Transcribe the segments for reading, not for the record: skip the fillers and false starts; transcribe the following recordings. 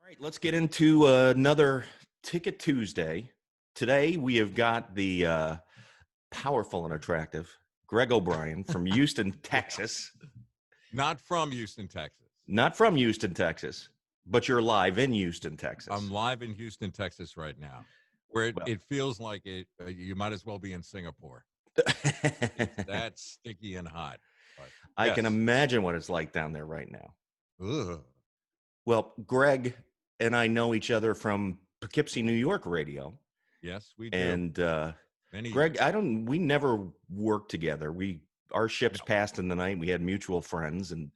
All right, let's get into another Ticket Tuesday. Today we have got the powerful and attractive Greg O'Brien from Houston, Well, Texas. not from Houston, Texas. Not from Houston, Texas, but you're live in Houston, Texas. I'm live in Houston, Texas right now, where it, Well, it feels like you might as well be in Singapore. It's that sticky and hot. But I can yes. imagine what it's like down there right now. Ugh. Well, Greg and I know each other from Poughkeepsie, New York radio. Yes, we do. And Many Greg, years. we never worked together. Our ships No. passed in the night. We had mutual friends and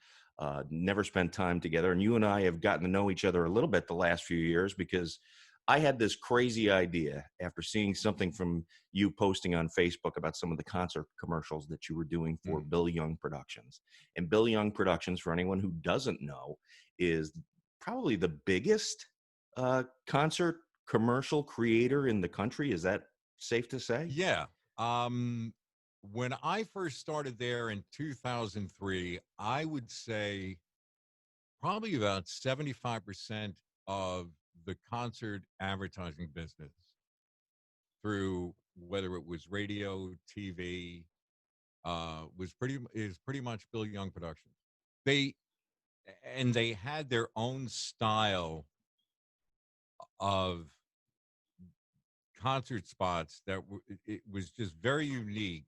never spent time together. And you and I have gotten to know each other a little bit the last few years because I had this crazy idea after seeing something from you posting on Facebook about some of the concert commercials that you were doing for Mm. Bill Young Productions. And Bill Young Productions, for anyone who doesn't know, is probably the biggest concert commercial creator in the country. Is that safe to say? Yeah. When I first started there in 2003, I would say probably about 75% of the concert advertising business through whether it was radio, TV, is pretty much Bill Young Productions. They they had their own style of concert spots that it was just very unique.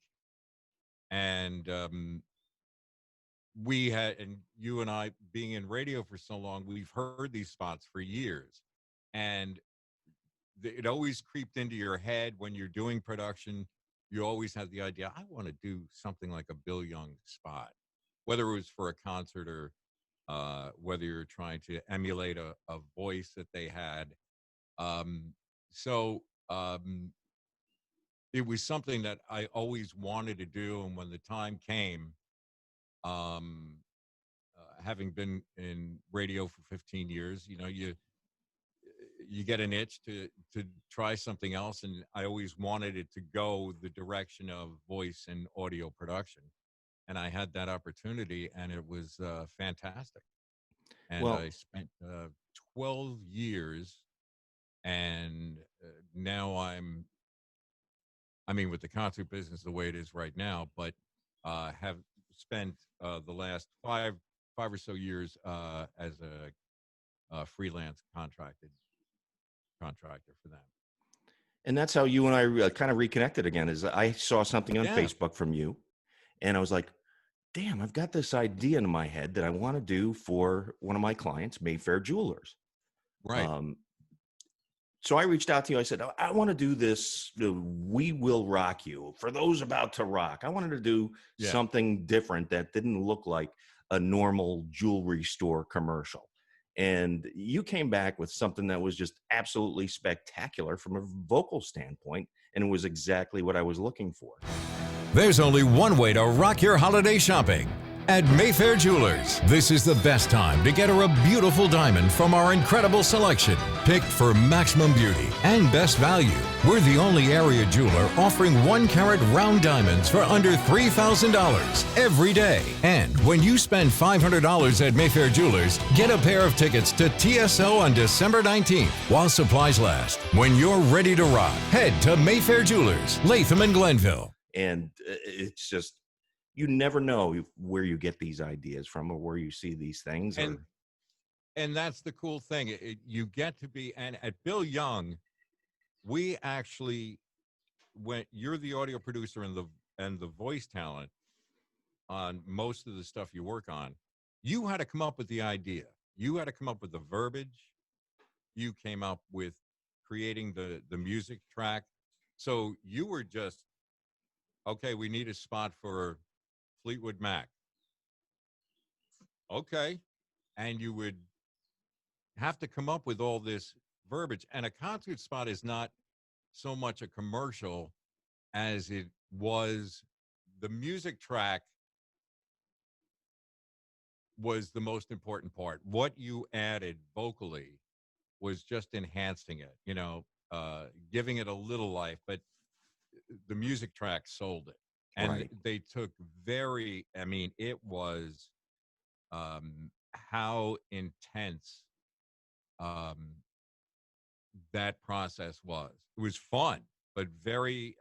And we had, and you and I being in radio for so long, we've heard these spots for years, and it always creeped into your head when you're doing production. You always had the idea, I want to do something like a Bill Young spot, whether it was for a concert or whether you're trying to emulate a voice that they had. Um, so it was something that I always wanted to do. And when the time came, um, having been in radio for 15 years, you get an itch to try something else, and I always wanted it to go the direction of voice and audio production, and I had that opportunity, and it was fantastic. And Well, I spent 12 years, and now I mean, with the concert business the way it is right now, but have spent the last five or so years as a freelance contractor for them. and that's how you and I kind of reconnected again. Is I saw something on Yeah, Facebook from you, and I was like, "Damn, I've got this idea in my head that I want to do for one of my clients, Mayfair Jewelers." right. Um, so I reached out to you. I said, I want to do this. We Will Rock You for those about to rock. I wanted to do Yeah. something different that didn't look like a normal jewelry store commercial. And you came back with something that was just absolutely spectacular from a vocal standpoint. And it was exactly what I was looking for. There's only one way to rock your holiday shopping. At Mayfair Jewelers, this is the best time to get her a beautiful diamond from our incredible selection, picked for maximum beauty and best value. We're the only area jeweler offering 1-carat round diamonds for under $3,000 every day. And when you spend $500 at Mayfair Jewelers, get a pair of tickets to TSO on December 19th while supplies last. When you're ready to rock, head to Mayfair Jewelers, Latham and Glenville. And it's just, you never know where you get these ideas from or where you see these things. And that's the cool thing. You get to be, and at Bill Young, we actually, when you're the audio producer and the voice talent on most of the stuff you work on, you had to come up with the idea. You had to come up with the verbiage. You came up with creating the music track. So you were just, okay, we need a spot for Fleetwood Mac. Okay. And you would have to come up with all this verbiage. And a concert spot is not so much a commercial as it was the music track was the most important part. What you added vocally was just enhancing it, giving it a little life, but the music track sold it. And Right. they took it was how intense um, that process was. It was fun, but very,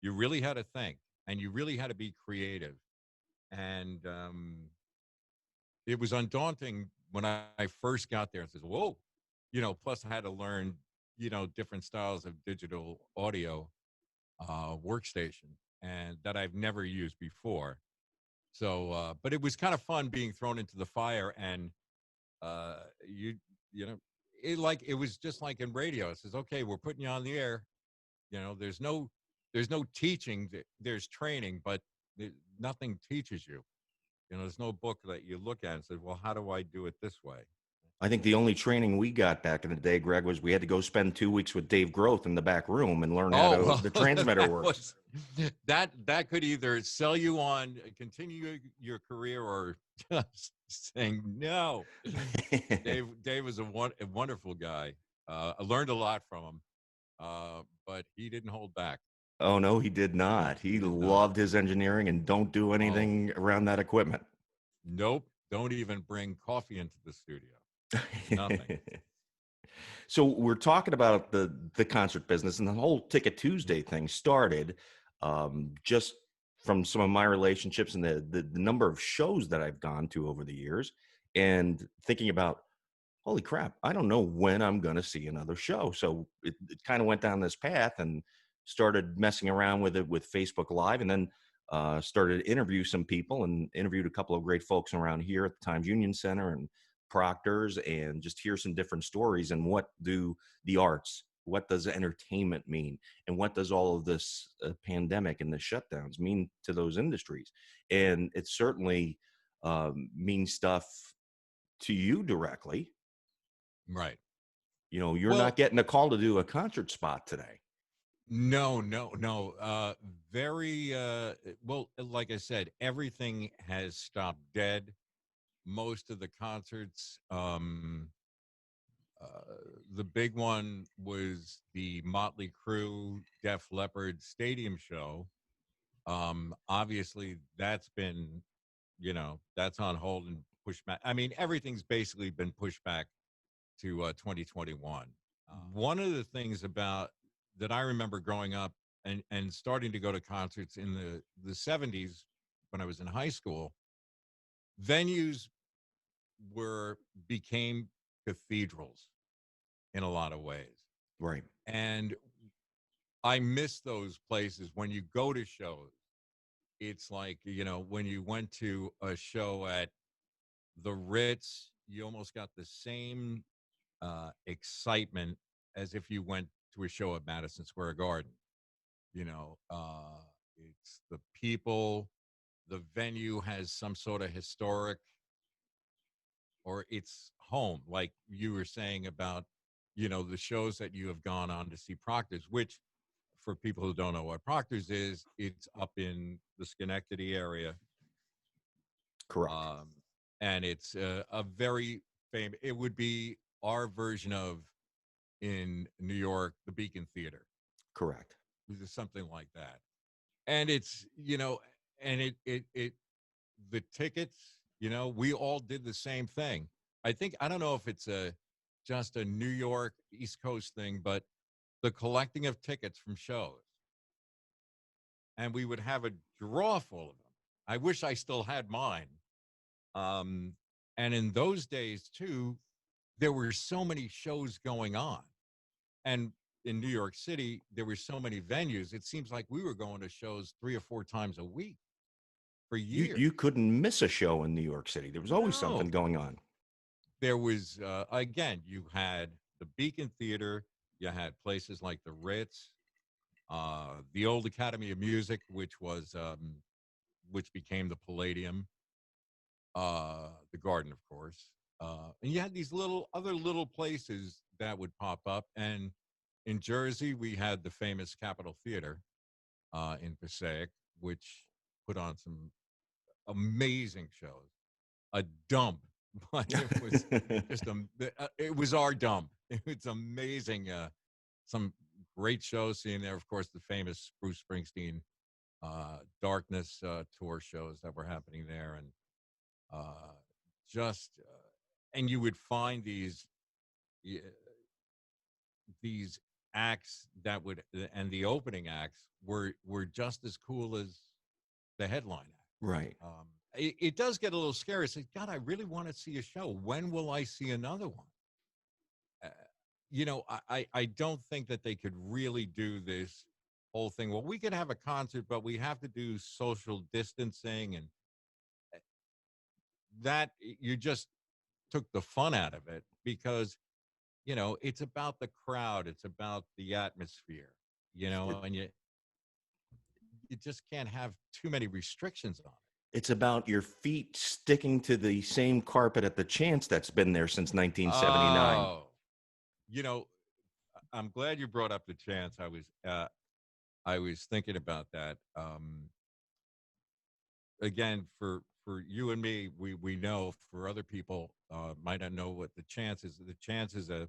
you really had to think and you really had to be creative. And it was undaunting when I first got there and says, whoa, plus I had to learn, different styles of digital audio workstation and that I've never used before. So, but it was kind of fun being thrown into the fire and uh, you, you know, it was just like in radio. It says, okay, we're putting you on the air. There's no teaching. There's training, but nothing teaches you. There's no book that you look at and say, well, how do I do it this way? I think the only training we got back in the day, Greg, was we had to go spend 2 weeks with Dave Groth in the back room and learn how Oh, to, well, the transmitter that works. that could either sell you on continue your career or just saying no. Dave was a wonderful guy. I learned a lot from him, but he didn't hold back. Oh, no, he did not. He He did not. loved his engineering and don't do Oh, anything around that equipment. nope. Don't even bring coffee into the studio. Nothing. So we're talking about the concert business, and the whole Ticket Tuesday thing started just from some of my relationships and the number of shows that I've gone to over the years, and thinking about, holy crap, I don't know when I'm going to see another show. So it kind of went down this path and started messing around with it with Facebook Live, and then started to interview some people and interviewed a couple of great folks around here at the Times Union Center and Proctor's, and just hear some different stories and what do the arts, what does entertainment mean, and what does all of this pandemic and the shutdowns mean to those industries. And it certainly means stuff to you directly. Right. You're Well, not getting a call to do a concert spot today. no, no, no. Very well, like I said, everything has stopped dead. Most of the concerts, the big one was the Motley Crue Def Leppard stadium show. Obviously that's been, that's on hold and pushed back. I mean, everything's basically been pushed back to 2021. One of the things about that I remember growing up and starting to go to concerts in the 70s when I was in high school, venues were became cathedrals in a lot of ways. Right. And I miss those places when you go to shows. It's like, when you went to a show at the Ritz, you almost got the same excitement as if you went to a show at Madison Square Garden. It's the people, the venue has some sort of historic, or it's home, like you were saying about, the shows that you have gone on to see Proctor's, which for people who don't know what Proctor's is, it's up in the Schenectady area. Correct. And it's a very famous, it would be our version of in New York, the Beacon Theater. Correct. Something like that. And it's, and it the tickets, we all did the same thing. I don't know if it's just a New York East Coast thing, but the collecting of tickets from shows. And we would have a drawer full of them. I wish I still had mine. And in those days too, there were so many shows going on. And in New York City, there were so many venues. It seems like we were going to shows 3 or 4 times a week for years. You couldn't miss a show in New York City. There was always something going on. There was, again, you had the Beacon Theater, you had places like the Ritz, the old Academy of Music, which became the Palladium, the Garden, of course. And you had these other little places that would pop up. And in Jersey, we had the famous Capitol Theater in Passaic, which put on some amazing shows. A dump, but it was just it was our dump. It's amazing. Some great shows seen there. Of course, the famous Bruce Springsteen Darkness tour shows that were happening there, and and you would find these y- these acts that would, and the opening acts were just as cool as the headline act. Right. It does get a little scary. It's like, God, I really want to see a show. When will I see another one? Uh, I don't think that they could really do this whole thing. Well, we could have a concert, but we have to do social distancing, and that you just took the fun out of it, because it's about the crowd, it's about the atmosphere, It- and you just can't have too many restrictions on it. It's about your feet sticking to the same carpet at the Chance that's been there since 1979. Oh, you know, I'm glad you brought up the Chance. I was thinking about that. Again, for you and me, we know. For other people, might not know what the Chance is. The Chance is a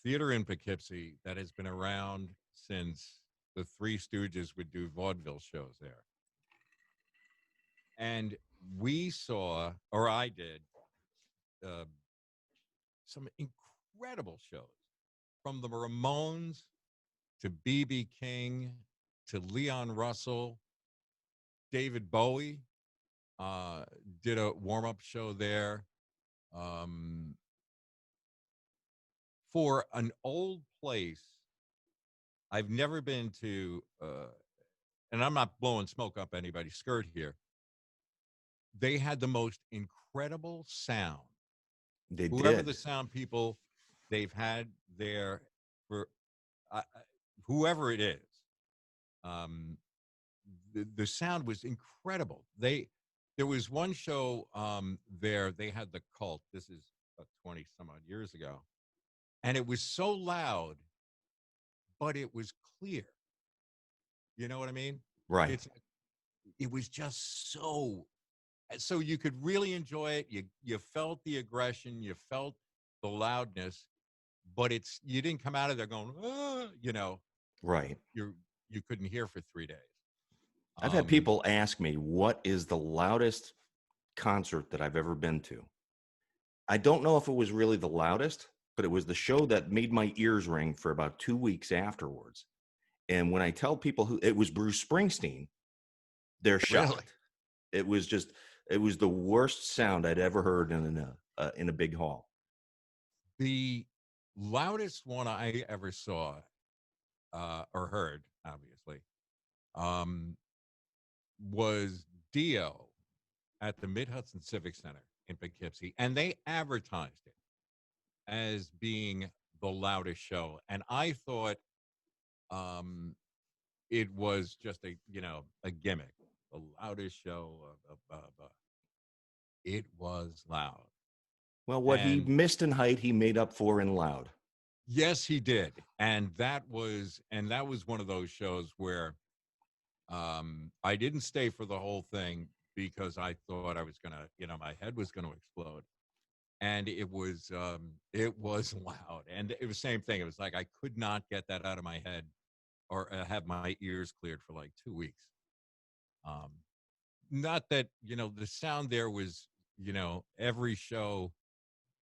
theater in Poughkeepsie that has been around since the Three Stooges would do vaudeville shows there. And we saw, or I did, uh, some incredible shows, from the Ramones to B.B. King to Leon Russell. David Bowie did a warm-up show there. Um, for an old place, I've never been to, and I'm not blowing smoke up anybody's skirt here. They had the most incredible sound. They Whoever did. the sound people they've had there, for whoever it is, um, the sound was incredible. There was one show there. They had the Cult. This is 20 some odd years ago, and it was so loud, but it was clear. You know what I mean? Right. It was just so you could really enjoy it. You felt the aggression, you felt the loudness, but you didn't come out of there going, "Ah," Right. you couldn't hear for 3 days. I've had Um, people ask me, what is the loudest concert that I've ever been to? I don't know if it was really the loudest, but it was the show that made my ears ring for about 2 weeks afterwards. And when I tell people who it was, Bruce Springsteen, they're really, shocked. It was just, it was the worst sound I'd ever heard in a big hall. the loudest one I ever saw or heard, obviously, um, was Dio at the Mid Hudson Civic Center in Poughkeepsie, and they advertised it as being the loudest show. And I thought um, it was just a gimmick, the loudest show. It was loud, Well, what he and missed in height, he made up for in loud. yes, he did. And that was one of those shows where I didn't stay for the whole thing, because I thought I was gonna, my head was gonna explode. And it was loud, and it was the same thing. It was like I could not get that out of my head, or have my ears cleared for like 2 weeks. Um, Not that the sound there was every show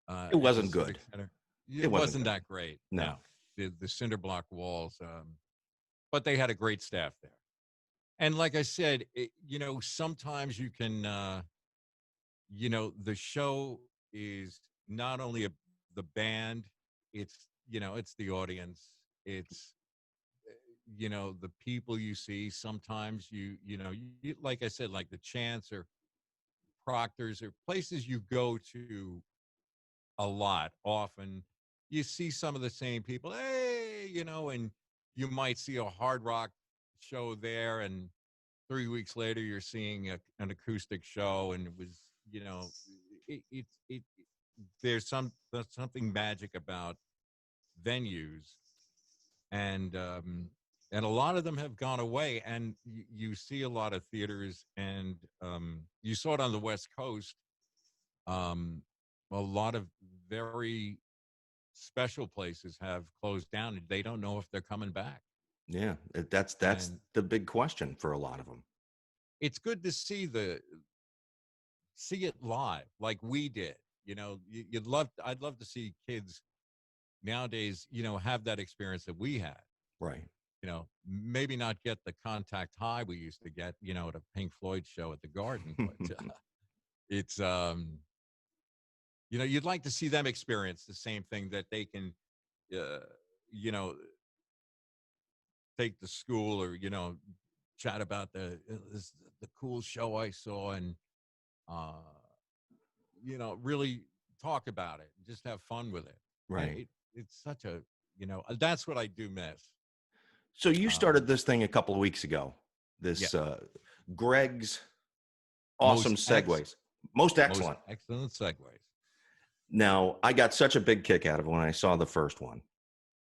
It at the wasn't Civic good. Center. It It wasn't wasn't good. that great. No. No, the cinder block walls, but they had a great staff there. And like I said, sometimes you can, the show is not only the band, it's the audience, it's the people you see. Sometimes like I said, like the Chance or Proctor's, or places you go to a lot often, you see some of the same people, hey, and you might see a hard rock show there, and 3 weeks later you're seeing an acoustic show, and it was, it there's something magic about venues, and a lot of them have gone away, and you see a lot of theaters, and you saw it on the West Coast. A lot of very special places have closed down, and they don't know if they're coming back. Yeah, that's And the big question for a lot of them. it's good to see it live like we did. You know, I'd love to see kids nowadays, you know, have that experience that we had. Right. You know, maybe not get the contact high we used to get, you know, at a Pink Floyd show at the Garden, but it's, you know, you'd like to see them experience the same thing that they can, uh, you know, take to school or, you know, chat about the cool show I saw and, uh, you know, really talk about it, just have fun with it. And Right. it's such a, you know, that's what I do miss. So you Um, started this thing a couple of weeks ago. yeah, This Greg's awesome most segues, most most excellent. excellent segues. Now, I got such a big kick out of it when I saw the first one.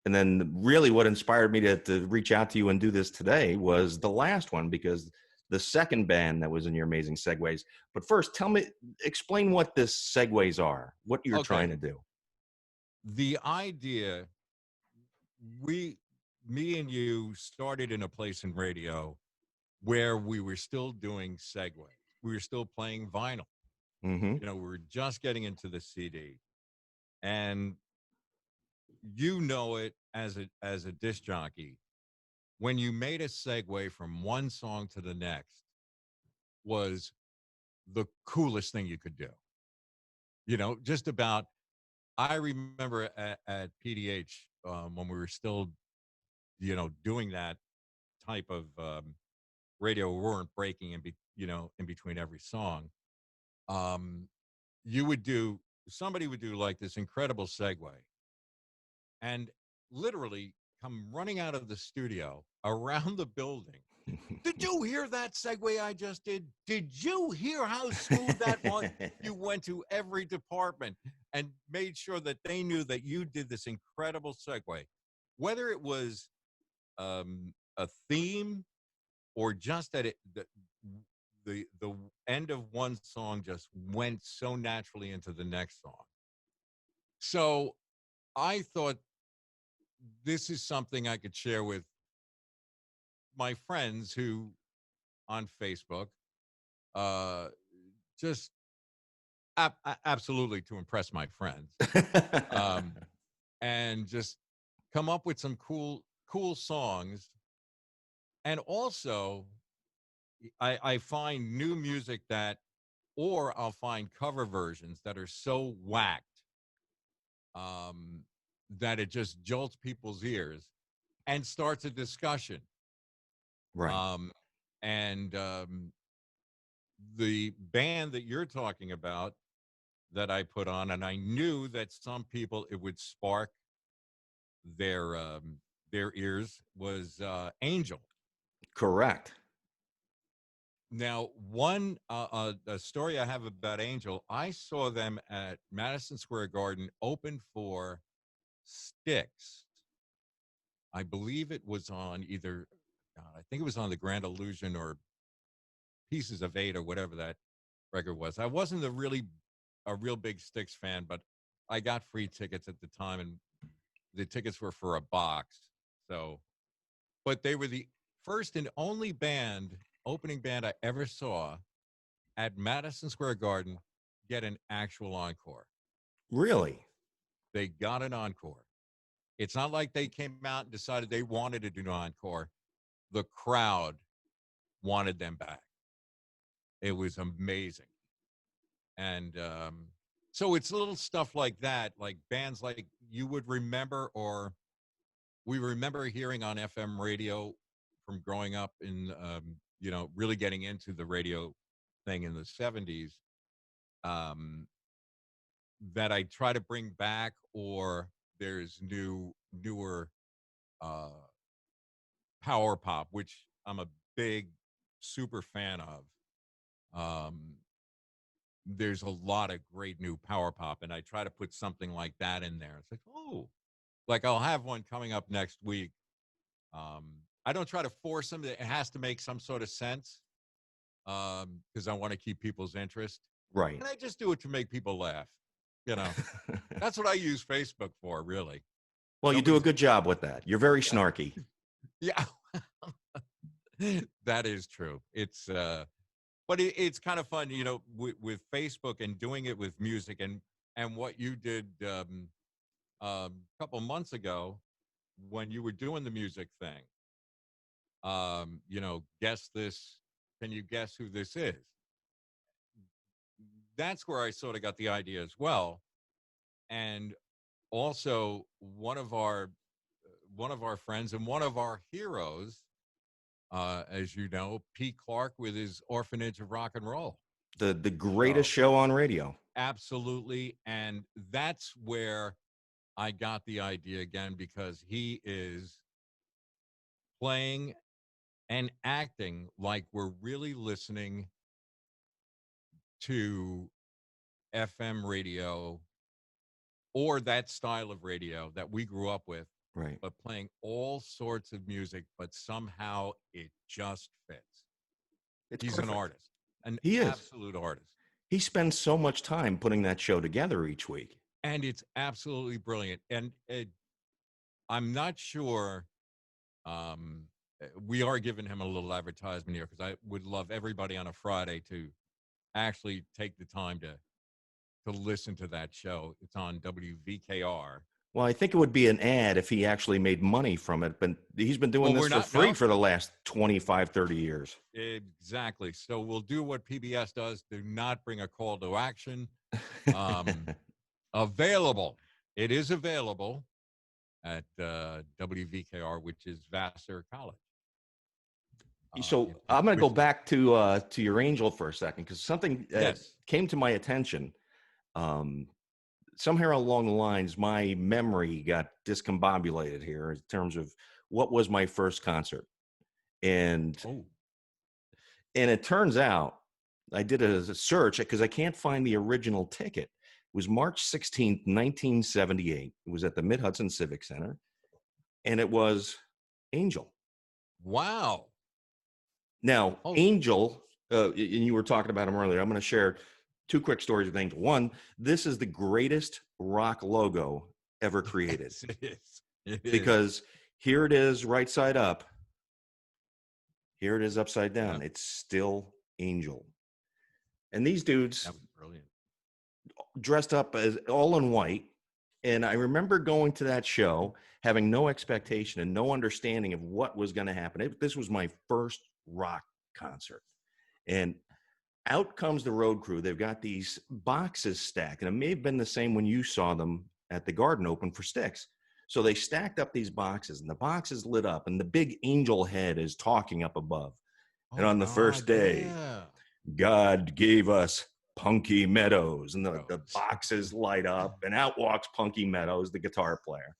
And then really what inspired me to reach out to you and do this today was the last one, because the second band that was in your amazing segues. But first, explain what this segues are, what you're Okay, trying to do. the idea we, me and you started in a place in radio where we were still doing segues. We were still playing vinyl. Hmm. You know, we were just getting into the CD, and you know it as a disc jockey. When you made a segue from one song to the next, was the coolest thing you could do. You know, just about. I remember at PDH when we were still, you know, doing that type of radio. We weren't breaking you know, in between every song. Um, you would do somebody would do like this incredible segue, and literally come running out of the studio around the building. Did you hear that segue I just did? Did you hear how smooth that was? You went to every department and made sure that they knew that you did this incredible segue, whether it was a theme or just that the end of one song just went so naturally into the next song. So I thought this is something I could share with my friends who on Facebook, uh, just absolutely to impress my friends, um, and just come up with some cool songs. And also, I find new music that, or I'll find cover versions that are so whacked um, that it just jolts people's ears and starts a discussion. Right. Um, and the band that you're talking about that I put on, and I knew that some people it would spark their ears, was Angel. Correct. Now, a story I have about Angel, I saw them at Madison Square Garden, open for Styx. I believe it was on either, I think it was on the Grand Illusion or Pieces of Eight or whatever that record was. I wasn't a real big Styx fan, but I got free tickets at the time, and the tickets were for a box. So, but they were the first and only opening band I ever saw at Madison Square Garden get an actual encore. Really? They got an encore. It's not like they came out and decided they wanted to do an encore. The crowd wanted them back. It was amazing. And so it's little stuff like that, like bands like you would remember, or we remember hearing on FM radio from growing up in, you know, really getting into the radio thing in the 70s, um, that I try to bring back, or there's newer uh, power pop, which I'm a big, super fan of. Um, there's a lot of great new power pop, and I try to put something like that in there. It's like, oh, like I'll have one coming up next week. Um, I don't try to force them. It has to make some sort of sense because I want to keep people's interest. Right. And I just do it to make people laugh. You know, that's what I use Facebook for, really. Well, you do a Nobody's, good job with that. You're very yeah, snarky. yeah. That is true. It's, but it's kind of fun, you know, with Facebook and doing it with music. And and what you did a couple months ago when you were doing the music thing. Guess this. Can you guess who this is? That's where I sort of got the idea as well. And also one of our friends and one of our heroes, as you know, Pete Clark with his Orphanage of Rock and Roll. The greatest show on radio. Absolutely. And that's where I got the idea again, because he is playing and acting like we're really listening to FM radio or that style of radio that we grew up with, Right. but playing all sorts of music, but somehow it just fits. It's He's perfect. an artist, an He is. absolute artist. He spends so much time putting that show together each week. And it's absolutely brilliant. And I'm not sure. We are giving him a little advertisement here, because I would love everybody on a Friday to actually take the time to listen to that show. It's on WVKR. Well, I think it would be an ad if he actually made money from it, but he's been doing this for free for the last 25, 30 years. Exactly. So we'll do what PBS does. Do not bring a call to action. Available. It is available at WVKR, which is Vassar College. So I'm going to go back to your Angel for a second, because something came to my attention. Somewhere along the lines, my memory got discombobulated here in terms of what was my first concert. And it turns out, I did a search because I can't find the original ticket. It was March 16th, 1978. It was at the Mid-Hudson Civic Center, and it was Angel. Wow. Now, Angel, and you were talking about him earlier. I'm going to share two quick stories with Angel. One, this is the greatest rock logo ever created. Yes, it is. Because here it is right side up. Here it is upside down. Yeah. It's still Angel. And these dudes That was brilliant. Dressed up as all in white. And I remember going to that show, having no expectation and no understanding of what was going to happen. This was my first rock concert. And out comes the road crew. They've got these boxes stacked, and it may have been the same when you saw them at the Garden Open for Styx. So they stacked up these boxes, and the boxes lit up, and the big angel head is talking up above. And on the first day, God gave us Punky Meadows, and the boxes light up, and out walks Punky Meadows, the guitar player.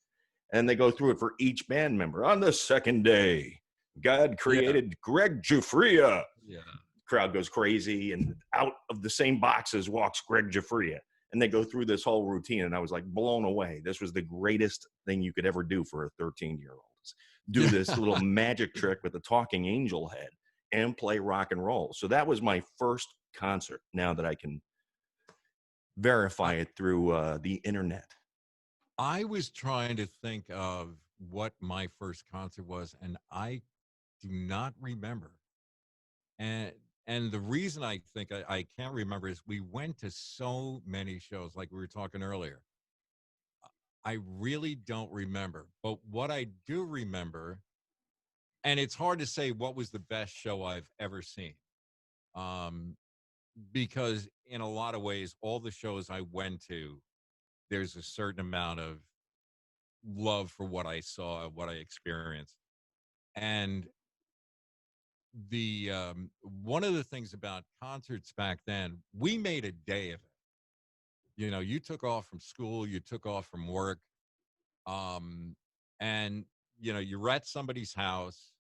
And they go through it for each band member. On the second day, God created Greg Giuffria. Yeah. Crowd goes crazy, and out of the same boxes walks Greg Giuffria, and they go through this whole routine, and I was like blown away. This was the greatest thing you could ever do for a 13-year-old. Do this little magic trick with a talking angel head and play rock and roll. So that was my first concert, now that I can verify it through the internet. I was trying to think of what my first concert was, and I do not remember. And the reason I think I can't remember is we went to so many shows, like we were talking earlier. I really don't remember. But what I do remember, and it's hard to say what was the best show I've ever seen, because in a lot of ways, all the shows I went to, there's a certain amount of love for what I saw, what I experienced. And the one of the things about concerts back then, we made a day of it. You know, you took off from school, you took off from work, and you know, you're at somebody's house,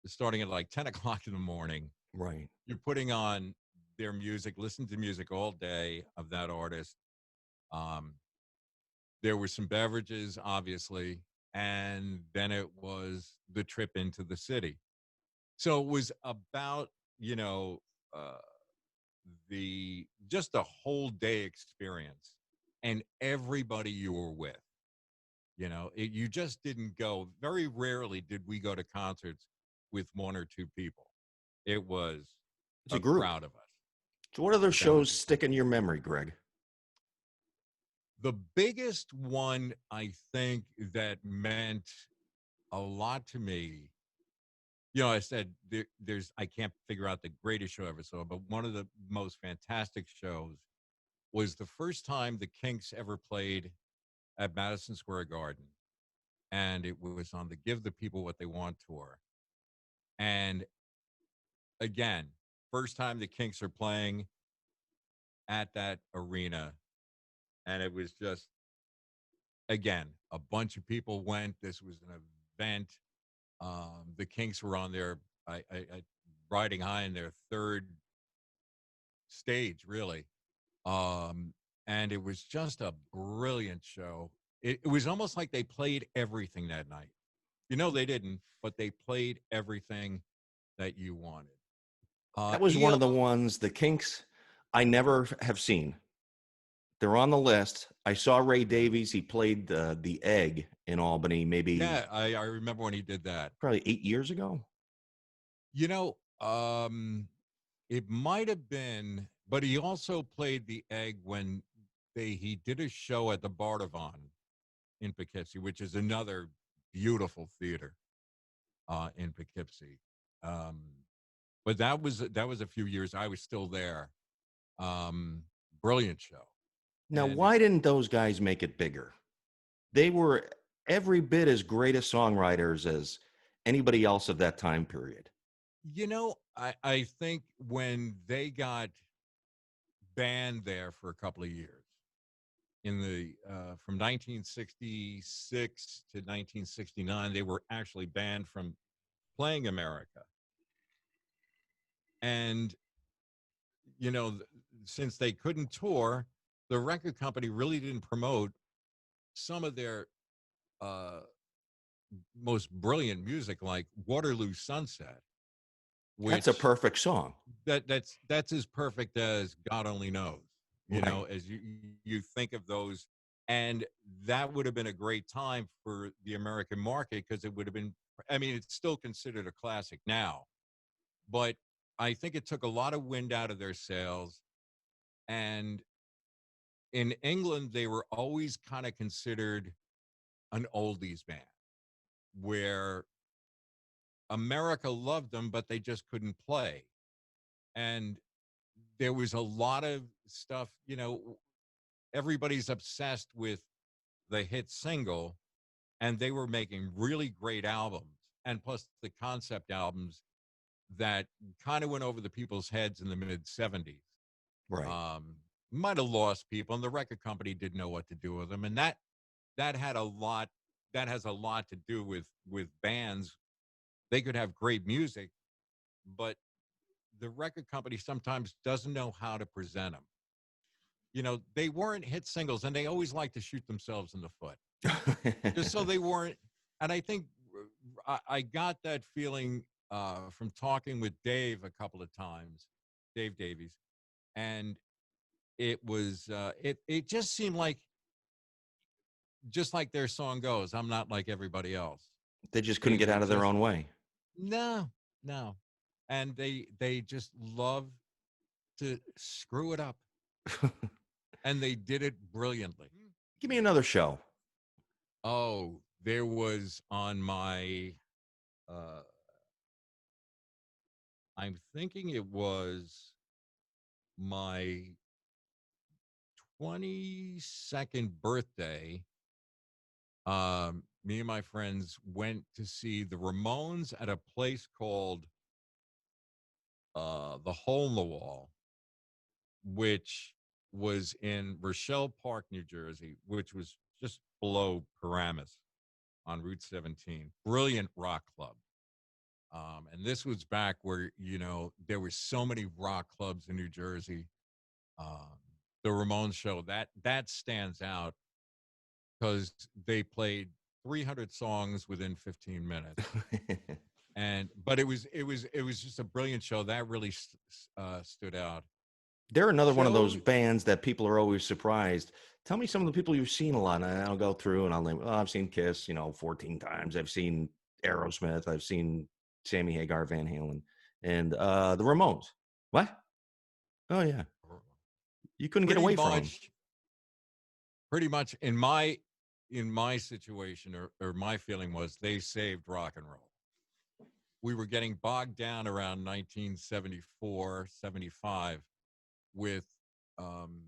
starting at like 10 o'clock in the morning. Right. You're putting on their music, listening to music all day of that artist. There were some beverages, obviously, and then it was the trip into the city. So it was about, you know, just a whole day experience, and everybody you were with. You know, you just didn't go. Very rarely did we go to concerts with one or two people. It was It's a group. crowd of us. So what other shows stick in your memory, Greg? The biggest one I think that meant a lot to me, I said I can't figure out the greatest show I ever saw, but one of the most fantastic shows was the first time the Kinks ever played at Madison Square Garden. And it was on the Give the People What They Want tour. And again, first time the Kinks are playing at that arena. And it was just, again, a bunch of people went. This was an event. The Kinks were on their riding high in their third stage, really. And it was just a brilliant show. It was almost like they played everything that night. They didn't, but they played everything that you wanted. That was one of the ELO, ones, the Kinks, I never have seen. They're on the list. I saw Ray Davies. He played the Egg in Albany, maybe yeah, I remember when he did that. probably 8 years ago. You know, it might have been, but he also played the Egg when he did a show at the Bardavon in Poughkeepsie, which is another beautiful theater in Poughkeepsie. But that was a few years. I was still there. Brilliant show. Now, And why didn't those guys make it bigger? They were every bit as great as songwriters as anybody else of that time period. I think when they got banned there for a couple of years in the from 1966 to 1969, they were actually banned from playing America. And since they couldn't tour, the record company really didn't promote some of their most brilliant music, like Waterloo Sunset. That's a perfect song. That's as perfect as God only knows. Right. As you think of those, and that would have been a great time for the American market, because it would have been. I mean, it's still considered a classic now, but I think it took a lot of wind out of their sails. And in England, they were always kind of considered an oldies band, where America loved them, but they just couldn't play. And there was a lot of stuff, everybody's obsessed with the hit single, and they were making really great albums, and plus the concept albums that kind of went over the people's heads in the mid 70s. Right. Might have lost people, and the record company didn't know what to do with them. And that had a lot, that has a lot to do with bands. They could have great music, but the record company sometimes doesn't know how to present them. They weren't hit singles, and they always like to shoot themselves in the foot, just so they weren't. And I think I got that feeling from talking with Dave a couple of times, Dave Davies, and it was it just seemed like, just like their song goes, "I'm not like everybody else." They just couldn't They get were out of their just own way. no, no, and they just love to screw it up, and they did it brilliantly. Give me another show. Oh, there was on my, uh, I'm thinking it was my 22nd birthday. Me and my friends went to see the Ramones at a place called the Hole in the Wall, which was in Rochelle Park, New Jersey, which was just below Paramus on Route 17. Brilliant rock club. And this was back where, there were so many rock clubs in New Jersey. The Ramones show, that stands out because they played 300 songs within 15 minutes. But it was just a brilliant show that really stood out. They're another one of those Show, bands that people are always surprised. Tell me some of the people you've seen a lot. And I'll go through and I'll name, I've seen Kiss, 14 times. I've seen Aerosmith. I've seen Sammy Hagar, Van Halen, and the Ramones. What? Oh, yeah. You couldn't get pretty away from them. much pretty much in my situation, or my feeling was they saved rock and roll. We were getting bogged down around 1974, 75 with um,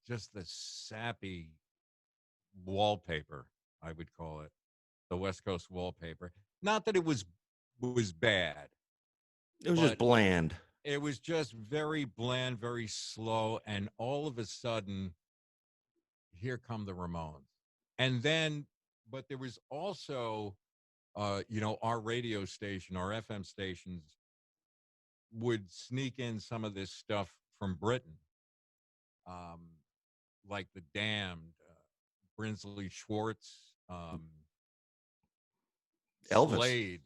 just the sappy wallpaper, I would call it, the West Coast wallpaper. Not that it was bad, It was just but bland. it was just very bland, very slow, and all of a sudden, here come the Ramones. And then, but there was also, our radio station, our FM stations would sneak in some of this stuff from Britain, um, like the Damned, Brinsley Schwartz, Elvis. Slade,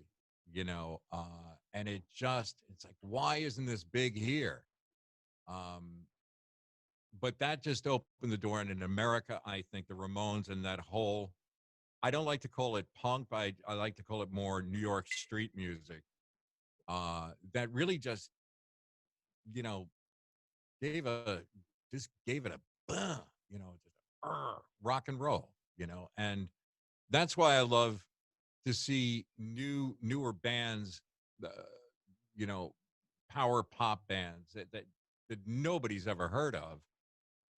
and it's like, why isn't this big here? Um, but that just opened the door. And in America, I think the Ramones and that whole, I don't like to call it punk, but I like to call it more New York street music. That really just, you know, gave a gave it a just rock and roll, and that's why I love to see newer bands, uh, you know, power pop bands that nobody's ever heard of.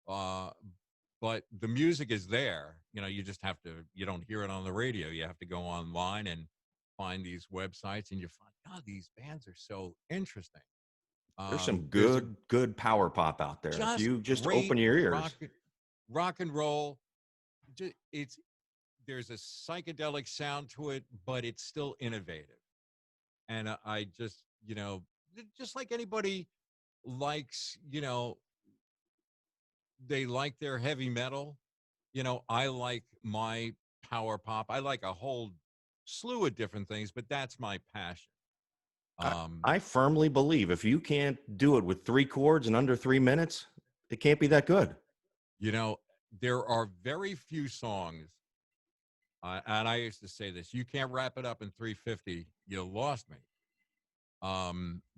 Uh, but the music is there. You just have to. You don't hear it on the radio. You have to go online and find these websites, and you find, God, these bands are so interesting. There's some There's a good power pop out there. If just you just great open your ears. rock and roll. It's There's a psychedelic sound to it, but it's still innovative. And I just, just like anybody likes, they like their heavy metal. I like my power pop. I like a whole slew of different things, but that's my passion. I, Um, I firmly believe if you can't do it with 3 chords in under 3 minutes, it can't be that good. you know, there are very few songs, and I used to say this: you can't wrap it up in 350. You lost me.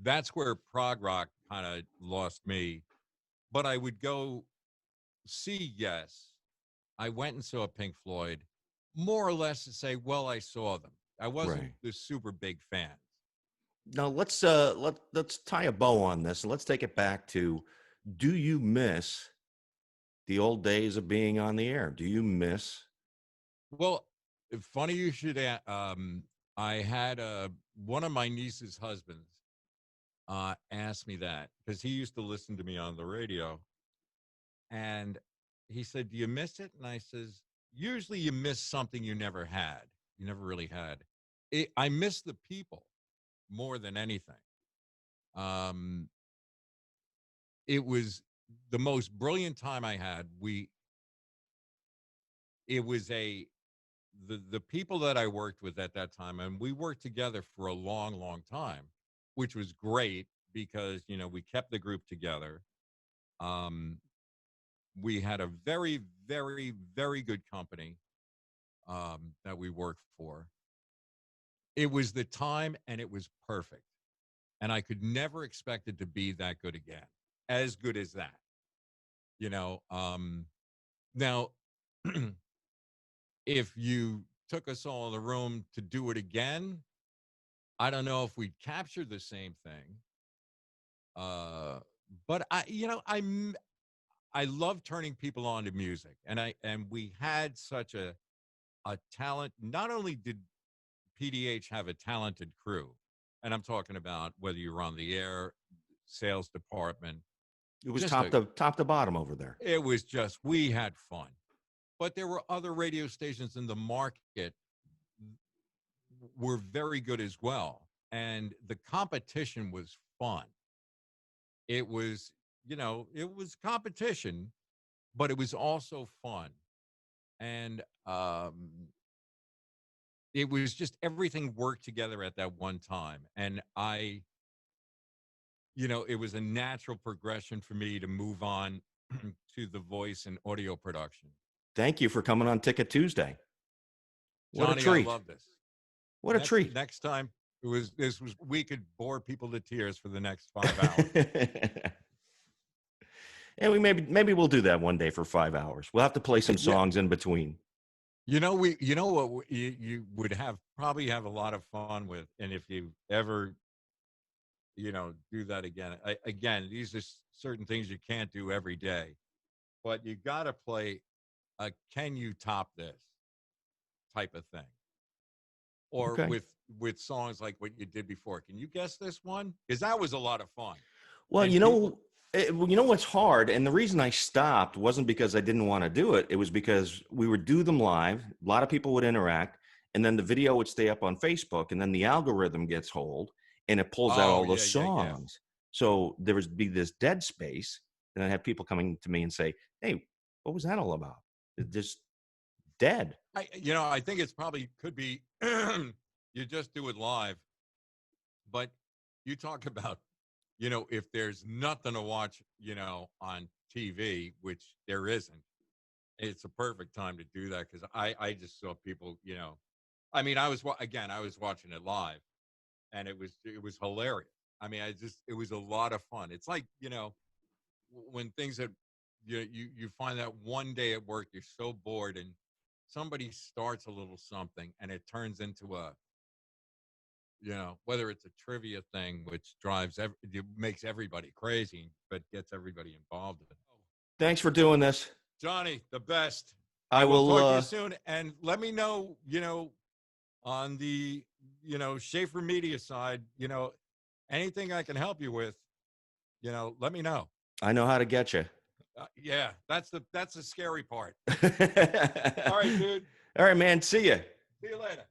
That's where prog rock kind of lost me. But I would go see Yes. I went and saw Pink Floyd, more or less to say, well, I saw them. I wasn't Right. the super big fan. Now let's tie a bow on this and let's take it back to, do you miss the old days of being on the air? Do you miss? Well, funny you should. I had one of my niece's husbands asked me that because he used to listen to me on the radio, and he said, "Do you miss it?" And I says, "Usually, you miss something you never had. You never really had. I miss the people more than anything. Um, it was the most brilliant time I had. It was the people that I worked with at that time, and we worked together for a long, long time, which was great because we kept the group together. Um, we had a very, very, very good company that we worked for. It was the time, and it was perfect, and I could never expect it to be that good again, as good as that. Now, if you took us all in the room to do it again, I don't know if we'd capture the same thing. But I love turning people on to music, and we had such a talent. Not only did PDH have a talented crew, and I'm talking about whether you were on the air, sales department, It was just top to bottom over there. it was just, we had fun. But there were other radio stations in the market were very good as well. And the competition was fun. It was, it was competition, but it was also fun. And it was just everything worked together at that one time. And it was a natural progression for me to move on to the voice and audio production. Thank you for coming on Ticket Tuesday. What Johnny, a treat. I love this. What a treat. Next time we could bore people to tears for the next 5 hours. And maybe we'll do that one day for 5 hours. We'll have to play some Yeah. songs in between. You know, you would probably have a lot of fun with, and if you ever, do that again, again, these are certain things you can't do every day, but you got to play a "Can you top this" type of thing, or Okay. with songs like what you did before. Can you guess this one? Because that was a lot of fun, Well, and people. you know what's hard, and the reason I stopped wasn't because I didn't want to do it. It was because we would do them live. A lot of people would interact, and then the video would stay up on Facebook, and then the algorithm gets hold, and it pulls out Oh all yeah, those yeah, yeah. songs. So there would be this dead space, and I'd have people coming to me and say, "Hey, what was that all about? It's just dead." I think it's probably could be you just do it live, but you talk about, if there's nothing to watch, on TV, which there isn't, it's a perfect time to do that because I just saw people, I mean, I was watching it live and it was hilarious. I mean, it was a lot of fun. It's like, when things that you find that one day at work you're so bored and somebody starts a little something and it turns into whether it's a trivia thing which it makes everybody crazy but gets everybody involved in it. Thanks for doing this. Johnny, the best. I I will will. talk to you soon, and let me know, on the Schaefer Media side, anything I can help you with, let me know. I know how to get you. Yeah, that's the scary part. All All right, dude. All right, man. See ya. See you later.